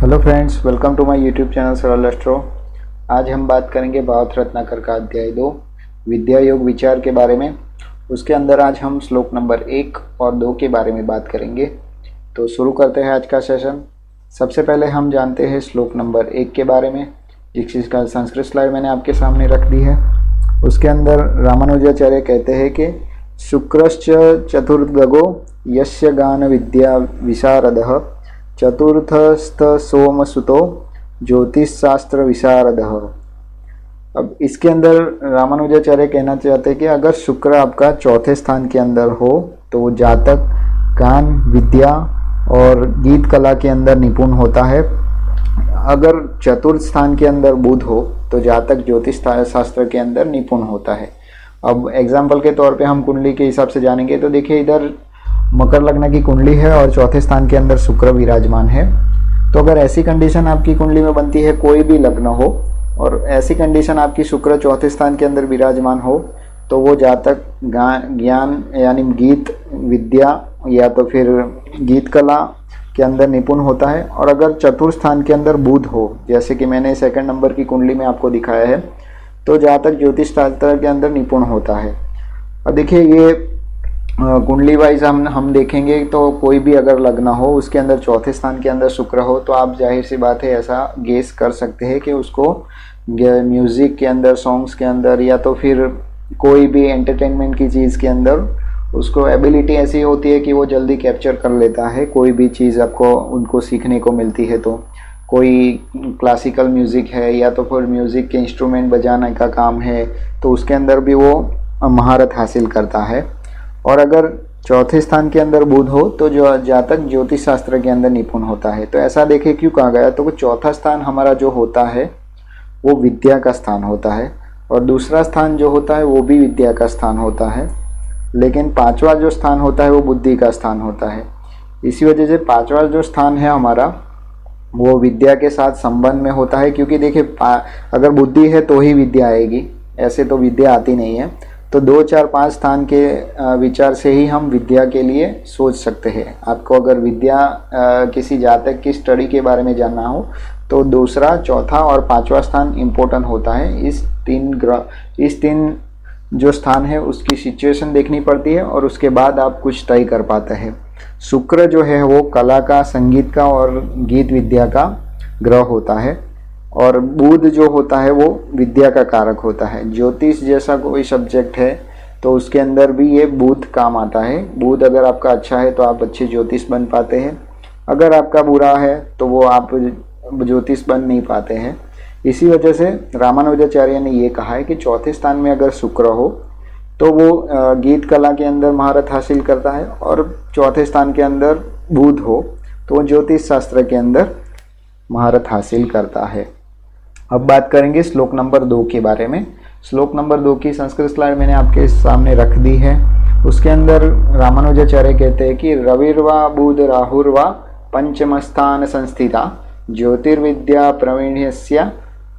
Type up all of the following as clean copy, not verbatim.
Hello friends, welcome to my YouTube channel Saral astro. आज हम बात करेंगे भावत रत्नाकर का अध्याय 2 विद्या योग विचार के बारे में। उसके अंदर आज हम श्लोक नंबर 1 और 2 के बारे में बात करेंगे। तो शुरू करते हैं आज का सेशन। सबसे पहले हम जानते हैं श्लोक नंबर 1 के बारे में, जिसका संस्कृत स्लाइड मैंने आपके सामने रख दी है। उसके अंदर रामानुजाचार्य कहते हैं कि शुक्रश्च चतुर्दगो यस्य गान विद्या विशारदः चतुर्थस्थ सोमसुतो ज्योतिषशास्त्र विशारदः। अब इसके अंदर रामानुजाचार्य कहना चाहते हैं कि अगर शुक्र आपका चौथे स्थान के अंदर हो तो वो जातक गान विद्या और गीत कला के अंदर निपुण होता है। अगर चतुर्थ स्थान के अंदर बुध हो तो जातक ज्योतिष शास्त्र के अंदर निपुण होता है। अब एग्जाम्पल के तौर पे हम कुंडली के हिसाब से जानेंगे तो देखिए, इधर मकर लग्न की कुंडली है और चौथे स्थान के अंदर शुक्र विराजमान है। तो अगर ऐसी कंडीशन आपकी कुंडली में बनती है, कोई भी लग्न हो और ऐसी कंडीशन आपकी शुक्र चौथे स्थान के अंदर विराजमान हो, तो वो जातक ज्ञान यानी गीत विद्या या तो फिर गीत कला के अंदर निपुण होता है। और अगर चतुर्थ स्थान के अंदर बुध हो, जैसे कि मैंने सेकंड नंबर की कुंडली में आपको दिखाया है, तो जातक ज्योतिष शास्त्र के अंदर निपुण होता है। और देखिए, ये कुंडली वाइज हम देखेंगे तो कोई भी अगर लग्न हो उसके अंदर चौथे स्थान के अंदर शुक्र हो, तो आप जाहिर सी बात है ऐसा गेस कर सकते हैं कि उसको म्यूजिक के अंदर, सॉन्ग्स के अंदर या तो फिर कोई भी एंटरटेनमेंट की चीज़ के अंदर उसको एबिलिटी ऐसी होती है कि वो जल्दी कैप्चर कर लेता है। कोई भी चीज़ आपको उनको सीखने को मिलती है, तो कोई क्लासिकल म्यूज़िक है या तो फिर म्यूज़िक के इंस्ट्रूमेंट बजाने का काम है, तो उसके अंदर भी वो महारत हासिल करता है। और अगर चौथे स्थान के अंदर बुध हो तो जो जातक ज्योतिष शास्त्र के अंदर निपुण होता है। तो ऐसा देखे क्यों कहा गया, तो चौथा स्थान हमारा जो होता है वो विद्या का स्थान होता है और दूसरा स्थान जो होता है वो भी विद्या का स्थान होता है, लेकिन पांचवा जो स्थान होता है वो बुद्धि का स्थान होता है। इसी वजह से पांचवा जो स्थान है हमारा वो विद्या के साथ संबंध में होता है, क्योंकि देखिए अगर बुद्धि है तो ही विद्या आएगी, ऐसे तो विद्या आती नहीं है। तो 2, 4, 5 स्थान के विचार से ही हम विद्या के लिए सोच सकते हैं। आपको अगर विद्या किसी जातक की स्टडी के बारे में जानना हो तो दूसरा, चौथा और पांचवा स्थान इम्पोर्टेंट होता है। इस तीन जो स्थान है उसकी सिचुएशन देखनी पड़ती है और उसके बाद आप कुछ तय कर पाते हैं। शुक्र जो है वो कला का, संगीत का और गीत विद्या का ग्रह होता है और बुध जो होता है वो विद्या का कारक होता है। ज्योतिष जैसा कोई सब्जेक्ट है तो उसके अंदर भी ये बुध काम आता है। बुध अगर आपका अच्छा है तो आप अच्छे ज्योतिष बन पाते हैं, अगर आपका बुरा है तो वो आप ज्योतिष बन नहीं पाते हैं। इसी वजह से रामानुजाचार्य ने ये कहा है कि चौथे स्थान में अगर शुक्र हो तो वो गीत कला के अंदर महारत हासिल करता है और चौथे स्थान के अंदर बुध हो तो वो ज्योतिष शास्त्र के अंदर महारत हासिल करता है। अब बात करेंगे श्लोक नंबर 2 के बारे में। श्लोक नंबर 2 की संस्कृत स्लाइड मैंने आपके सामने रख दी है। उसके अंदर रामानुजाचार्य कहते हैं कि रविर्वा बुध राहुर्वा पंचम स्थान संस्थिता ज्योतिर्विद्या प्रवीण्यस्य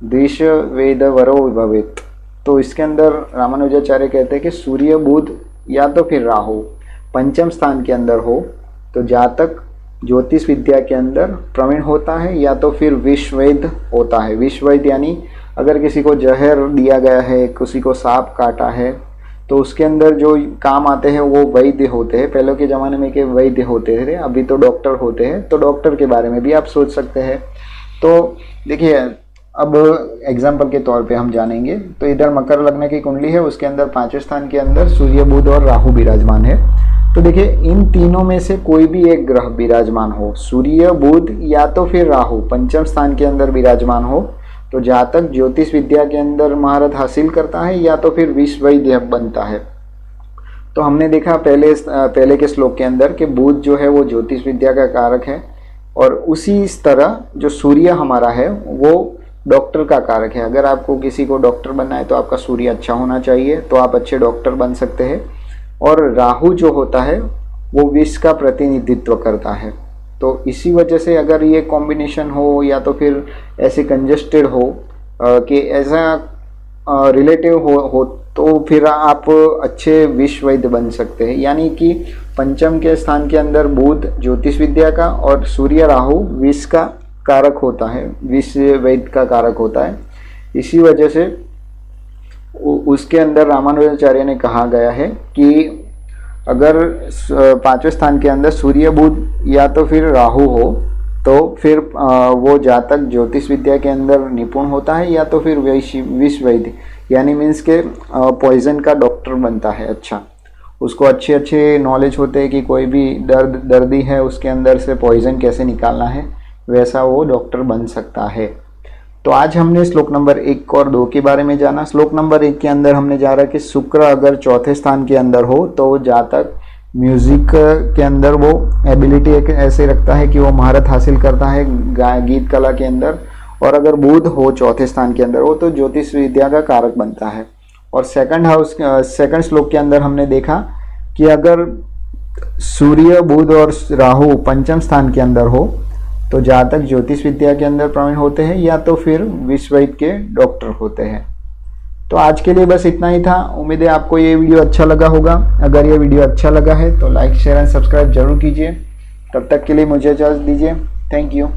द्विष वेदवरो भवेत्। तो इसके अंदर रामानुजाचार्य कहते हैं कि सूर्य, बुध या तो फिर राहु पंचम स्थान के अंदर हो तो जातक ज्योतिष विद्या के अंदर प्रवीण होता है या तो फिर विश्ववैद्य होता है। विश्ववैद्य यानी अगर किसी को जहर दिया गया है, किसी को सांप काटा है, तो उसके अंदर जो काम आते हैं वो वैद्य होते हैं। पहले के ज़माने में के वैद्य होते थे, अभी तो डॉक्टर होते हैं। तो डॉक्टर के बारे में भी आप सोच सकते हैं। तो देखिए, अब एग्जाम्पल के तौर पे हम जानेंगे तो इधर मकर लग्न की कुंडली है, उसके अंदर पांचवें स्थान के अंदर सूर्य, बुध और राहु विराजमान है। तो देखिए, इन तीनों में से कोई भी एक ग्रह विराजमान हो, सूर्य, बुध या तो फिर राहु पंचम स्थान के अंदर विराजमान हो, तो जातक ज्योतिष विद्या के अंदर महारत हासिल करता है या तो फिर विश्ववैद्य बनता है। तो हमने देखा पहले के श्लोक के अंदर कि बुध जो है वो ज्योतिष विद्या का कारक है और उसी तरह जो सूर्य हमारा है वो डॉक्टर का कारक है। अगर आपको किसी को डॉक्टर बनना है तो आपका सूर्य अच्छा होना चाहिए, तो आप अच्छे डॉक्टर बन सकते हैं। और राहु जो होता है वो विष का प्रतिनिधित्व करता है। तो इसी वजह से अगर ये कॉम्बिनेशन हो या तो फिर ऐसे कंजस्टेड हो कि ऐसा रिलेटिव हो तो फिर आप अच्छे विश्व वैद्य बन सकते हैं। यानी कि पंचम के स्थान के अंदर बुध ज्योतिष विद्या का और सूर्य राहु विष का कारक होता है, विष वैद्य का कारक होता है। इसी वजह से उसके अंदर रामानुजाचार्य ने कहा गया है कि अगर पांचवें स्थान के अंदर सूर्य बुध या तो फिर राहु हो तो फिर वो जातक ज्योतिष विद्या के अंदर निपुण होता है या तो फिर विष वैद्य यानी मीन्स के पॉइजन का डॉक्टर बनता है। अच्छा, उसको अच्छे नॉलेज होते हैं कि कोई भी दर्दी है उसके अंदर से पॉइजन कैसे निकालना है, वैसा वो डॉक्टर बन सकता है। तो आज हमने श्लोक नंबर 1 और 2 के बारे में जाना। श्लोक नंबर 1 के अंदर हमने जाना कि शुक्र अगर चौथे स्थान के अंदर हो तो जातक म्यूजिक के अंदर वो एबिलिटी एक ऐसे रखता है कि वो महारत हासिल करता है गीत कला के अंदर। और अगर बुध हो चौथे स्थान के अंदर हो तो ज्योतिष विद्या का कारक बनता है। और सेकंड श्लोक के अंदर हमने देखा कि अगर सूर्य बुध और राहु पंचम स्थान के अंदर हो तो जातक ज्योतिष विद्या के अंदर प्रवीण होते हैं या तो फिर विश्व वैद्य के डॉक्टर होते हैं। तो आज के लिए बस इतना ही था। उम्मीद है आपको ये वीडियो अच्छा लगा होगा। अगर ये वीडियो अच्छा लगा है तो लाइक शेयर एंड सब्सक्राइब जरूर कीजिए। तब तक के लिए मुझे इजाज़त दीजिए। Thank you.